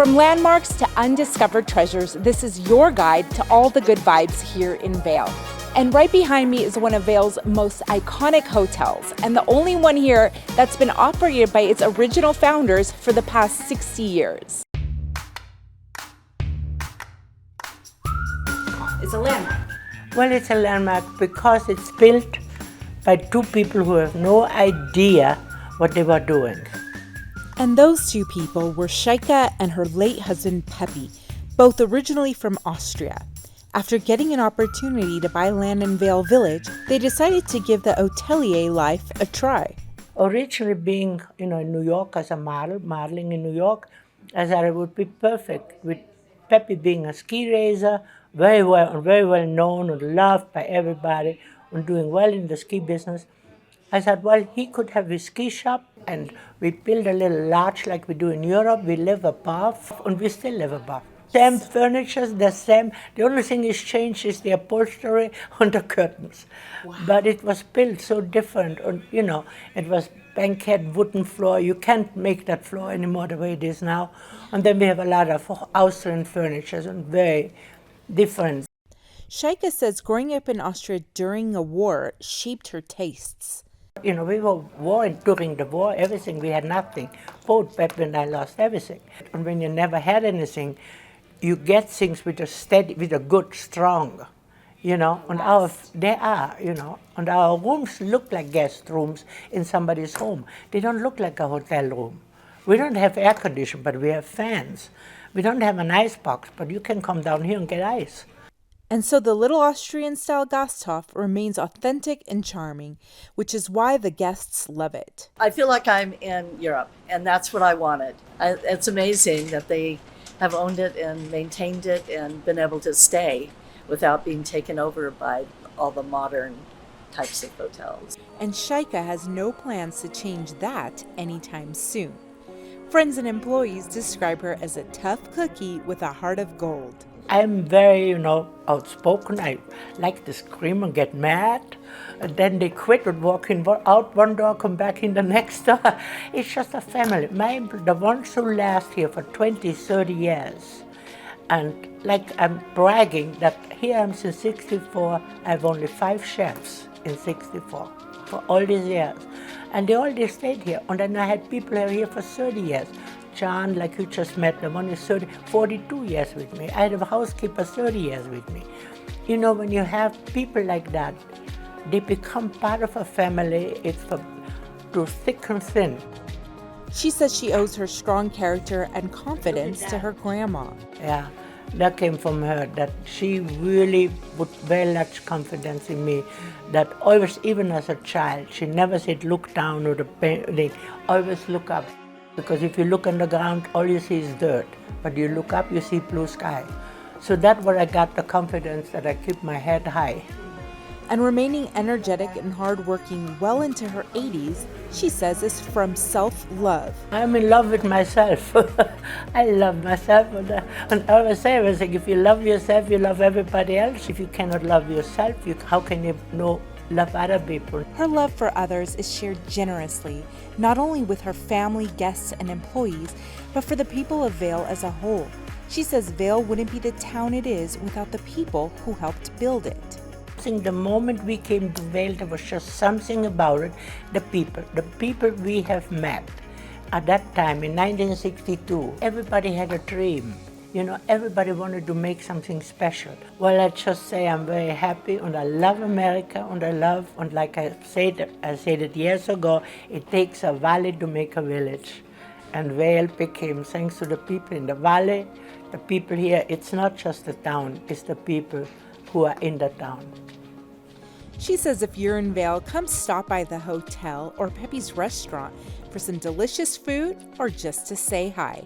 From landmarks to undiscovered treasures, this is your guide to all the good vibes here in Vail. And right behind me is one of Vail's most iconic hotels, and the only one here that's been operated by its original founders for the past 60 years. It's a landmark. Well, it's a landmark because it's built by two people who have no idea what they were doing. And those two people were Sheika and her late husband Pepi, both originally from Austria. After getting an opportunity to buy land in Vail Village, they decided to give the hotelier life a try. Originally being, in New York as a modeling in New York, I thought it would be perfect. With Pepi being a ski racer, very well known and loved by everybody, and doing well in the ski business. I thought, well, he could have his ski shop, and we build a little lodge like we do in Europe. We live above, and we still live above. Same furniture, the same. The only thing is changed is the upholstery and the curtains. Wow. But it was built so different, and it was banquette wooden floor. You can't make that floor anymore the way it is now. And then we have a lot of Austrian furniture and very different. Sheika says growing up in Austria during a war shaped her tastes. We were during the war, everything, we had nothing. Both Pepi and I lost everything. And when you never had anything, you get things with a good, strong, and and our rooms look like guest rooms in somebody's home. They don't look like a hotel room. We don't have air conditioning, but we have fans. We don't have an ice box, but you can come down here and get ice. And so the little Austrian-style Gasthof remains authentic and charming, which is why the guests love it. I feel like I'm in Europe, and that's what I wanted. It's amazing that they have owned it and maintained it and been able to stay without being taken over by all the modern types of hotels. And Sheika has no plans to change that anytime soon. Friends and employees describe her as a tough cookie with a heart of gold. I'm very, outspoken. I like to scream and get mad. And then they quit and walk out one door, come back in the next door. It's just a family. The ones who last here for 20, 30 years. And I'm bragging that here I'm since 64. I have only 5 chefs in 64 for all these years. And they all stayed here. And then I had people who are here for 30 years. John, like you just met, the one is 42 years with me. I had a housekeeper 30 years with me. When you have people like that, they become part of a family. It's through thick and thin. She says she owes her strong character and confidence to her grandma. Yeah, that came from her, that she really put very much confidence in me. That always, even as a child, she never said look down or they always look up. Because if you look on the ground, all you see is dirt. But you look up, you see blue sky. So that's where I got the confidence that I keep my head high. And remaining energetic and hardworking well into her 80s, she says is from self-love. I'm in love with myself. I love myself. And I always say everything, if you love yourself, you love everybody else. If you cannot love yourself, how can you love other people? Her love for others is shared generously, not only with her family, guests, and employees, but for the people of Vail as a whole. She says Vail wouldn't be the town it is without the people who helped build it. I think the moment we came to Vail, there was just something about it, the people we have met. At that time, in 1962, everybody had a dream. Everybody wanted to make something special. Well, I just say I'm very happy, and I love America, and like I said it years ago, it takes a valley to make a village. And Vail became, thanks to the people in the valley, the people here, it's not just the town, it's the people who are in the town. She says if you're in Vail, come stop by the hotel or Pepi's restaurant for some delicious food or just to say hi.